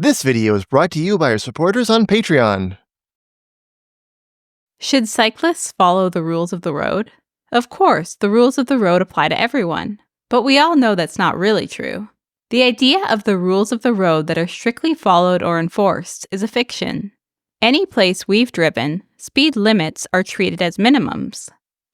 This video is brought to you by our supporters on Patreon. Should cyclists follow the rules of the road? Of course, the rules of the road apply to everyone, but we all know that's not really true. The idea of the rules of the road that are strictly followed or enforced is a fiction. Any place we've driven, speed limits are treated as minimums.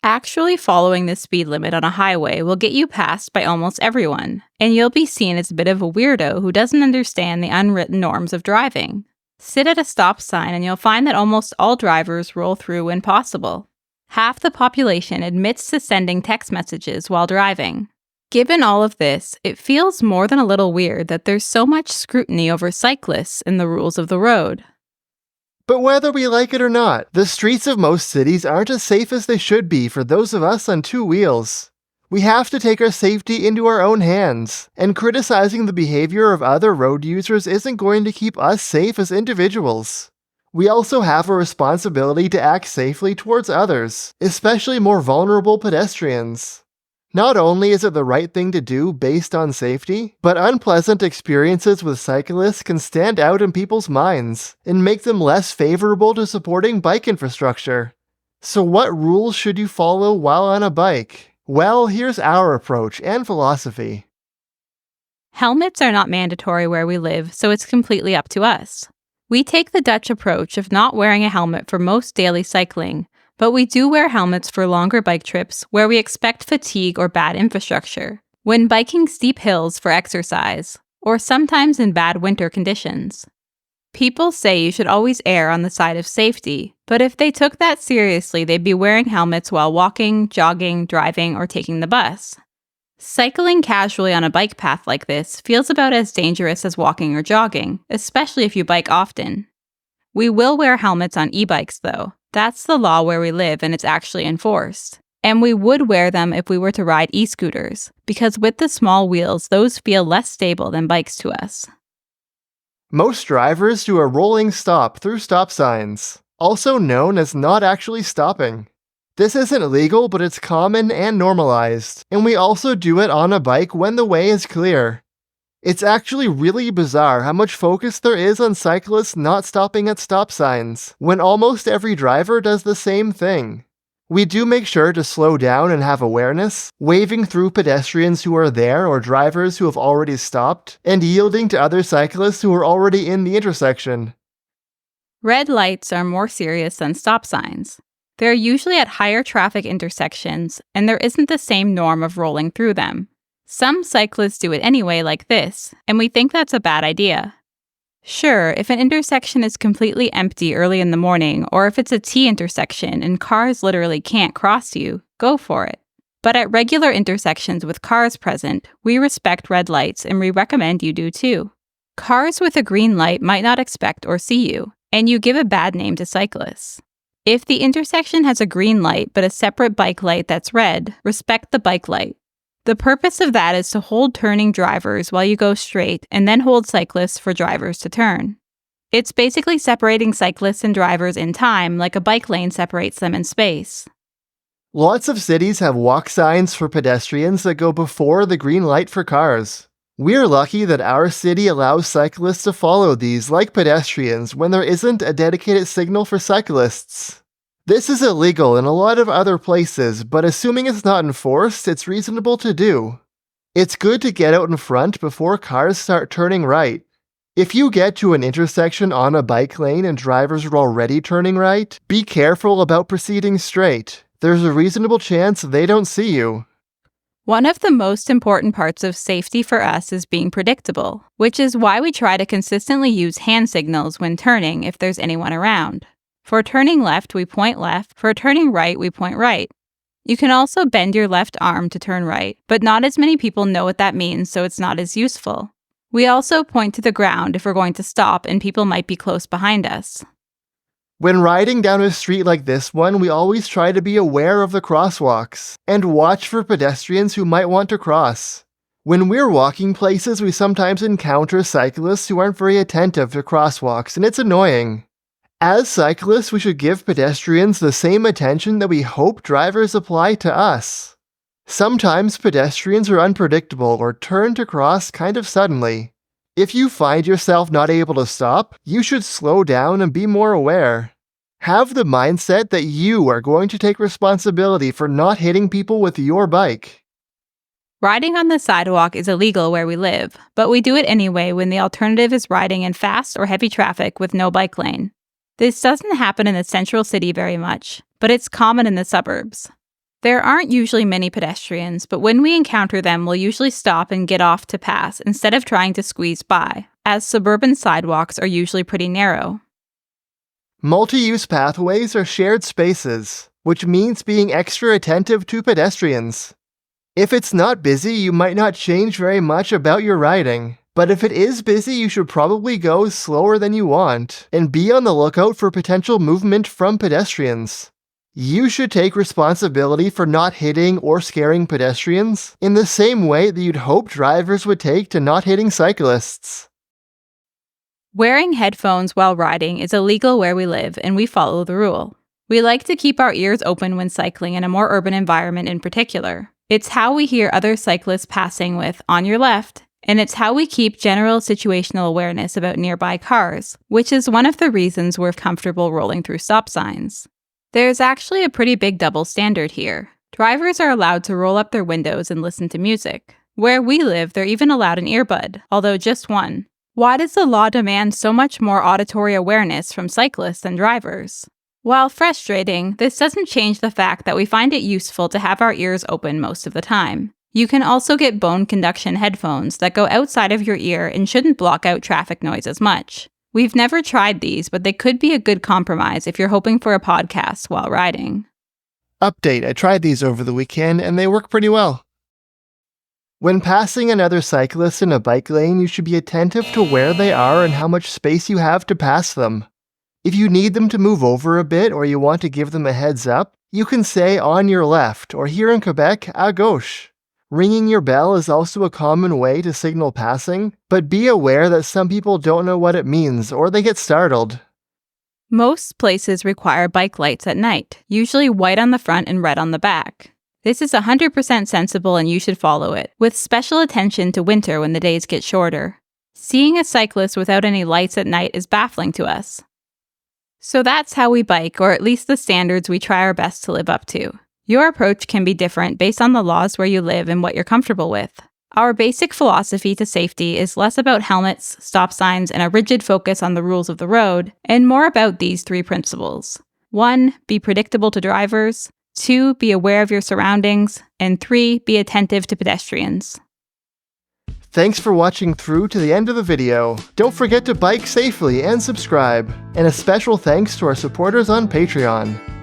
Actually following the speed limit on a highway will get you passed by almost everyone, and you'll be seen as a bit of a weirdo who doesn't understand the unwritten norms of driving. Sit at a stop sign and you'll find that almost all drivers roll through when possible. Half the population admits to sending text messages while driving. Given all of this, it feels more than a little weird that there's so much scrutiny over cyclists in the rules of the road. But whether we like it or not, the streets of most cities aren't as safe as they should be for those of us on two wheels. We have to take our safety into our own hands, and criticizing the behavior of other road users isn't going to keep us safe as individuals. We also have a responsibility to act safely towards others, especially more vulnerable pedestrians. Not only is it the right thing to do based on safety, but unpleasant experiences with cyclists can stand out in people's minds and make them less favorable to supporting bike infrastructure. So what rules should you follow while on a bike? Well, here's our approach and philosophy. Helmets are not mandatory where we live, so it's completely up to us. We take the Dutch approach of not wearing a helmet for most daily cycling, but we do wear helmets for longer bike trips where we expect fatigue or bad infrastructure, when biking steep hills for exercise, or sometimes in bad winter conditions. People say you should always err on the side of safety, but if they took that seriously, they'd be wearing helmets while walking, jogging, driving, or taking the bus. Cycling casually on a bike path like this feels about as dangerous as walking or jogging, especially if you bike often. We will wear helmets on e-bikes though. That's the law where we live and it's actually enforced. And we would wear them if we were to ride e-scooters, because with the small wheels, those feel less stable than bikes to us. Most drivers do a rolling stop through stop signs, also known as not actually stopping. This isn't legal, but it's common and normalized, and we also do it on a bike when the way is clear. It's actually really bizarre how much focus there is on cyclists not stopping at stop signs, when almost every driver does the same thing. We do make sure to slow down and have awareness, waving through pedestrians who are there or drivers who have already stopped, and yielding to other cyclists who are already in the intersection. Red lights are more serious than stop signs. They're usually at higher traffic intersections, and there isn't the same norm of rolling through them. Some cyclists do it anyway like this, and we think that's a bad idea. Sure, if an intersection is completely empty early in the morning, or if it's a T intersection and cars literally can't cross you, go for it. But at regular intersections with cars present, we respect red lights and we recommend you do too. Cars with a green light might not expect or see you, and you give a bad name to cyclists. If the intersection has a green light but a separate bike light that's red, respect the bike light. The purpose of that is to hold turning drivers while you go straight and then hold cyclists for drivers to turn. It's basically separating cyclists and drivers in time like a bike lane separates them in space. Lots of cities have walk signs for pedestrians that go before the green light for cars. We're lucky that our city allows cyclists to follow these like pedestrians when there isn't a dedicated signal for cyclists. This is illegal in a lot of other places, but assuming it's not enforced, it's reasonable to do. It's good to get out in front before cars start turning right. If you get to an intersection on a bike lane and drivers are already turning right, be careful about proceeding straight. There's a reasonable chance they don't see you. One of the most important parts of safety for us is being predictable, which is why we try to consistently use hand signals when turning if there's anyone around. For turning left, we point left. For turning right, we point right. You can also bend your left arm to turn right, but not as many people know what that means, so it's not as useful. We also point to the ground if we're going to stop and people might be close behind us. When riding down a street like this one, we always try to be aware of the crosswalks and watch for pedestrians who might want to cross. When we're walking places, we sometimes encounter cyclists who aren't very attentive to crosswalks, and it's annoying. As cyclists, we should give pedestrians the same attention that we hope drivers apply to us. Sometimes pedestrians are unpredictable or turn to cross kind of suddenly. If you find yourself not able to stop, you should slow down and be more aware. Have the mindset that you are going to take responsibility for not hitting people with your bike. Riding on the sidewalk is illegal where we live, but we do it anyway when the alternative is riding in fast or heavy traffic with no bike lane. This doesn't happen in the central city very much, but it's common in the suburbs. There aren't usually many pedestrians, but when we encounter them, we'll usually stop and get off to pass instead of trying to squeeze by, as suburban sidewalks are usually pretty narrow. Multi-use pathways are shared spaces, which means being extra attentive to pedestrians. If it's not busy, you might not change very much about your riding. But if it is busy, you should probably go slower than you want, and be on the lookout for potential movement from pedestrians. You should take responsibility for not hitting or scaring pedestrians in the same way that you'd hope drivers would take to not hitting cyclists. Wearing headphones while riding is illegal where we live, and we follow the rule. We like to keep our ears open when cycling in a more urban environment in particular. It's how we hear other cyclists passing with, "on your left," and it's how we keep general situational awareness about nearby cars, which is one of the reasons we're comfortable rolling through stop signs. There's actually a pretty big double standard here. Drivers are allowed to roll up their windows and listen to music. Where we live, they're even allowed an earbud, although just one. Why does the law demand so much more auditory awareness from cyclists than drivers? While frustrating, this doesn't change the fact that we find it useful to have our ears open most of the time. You can also get bone conduction headphones that go outside of your ear and shouldn't block out traffic noise as much. We've never tried these, but they could be a good compromise if you're hoping for a podcast while riding. Update: I tried these over the weekend and they work pretty well. When passing another cyclist in a bike lane, you should be attentive to where they are and how much space you have to pass them. If you need them to move over a bit or you want to give them a heads up, you can say "on your left," or here in Quebec, "à gauche." Ringing your bell is also a common way to signal passing, but be aware that some people don't know what it means or they get startled. Most places require bike lights at night, usually white on the front and red on the back. This is 100% sensible and you should follow it, with special attention to winter when the days get shorter. Seeing a cyclist without any lights at night is baffling to us. So that's how we bike, or at least the standards we try our best to live up to. Your approach can be different based on the laws where you live and what you're comfortable with. Our basic philosophy to safety is less about helmets, stop signs, and a rigid focus on the rules of the road, and more about these 3 principles. 1. Be predictable to drivers. 2. Be aware of your surroundings. And 3. Be attentive to pedestrians. Thanks for watching through to the end of the video. Don't forget to bike safely and subscribe. And a special thanks to our supporters on Patreon.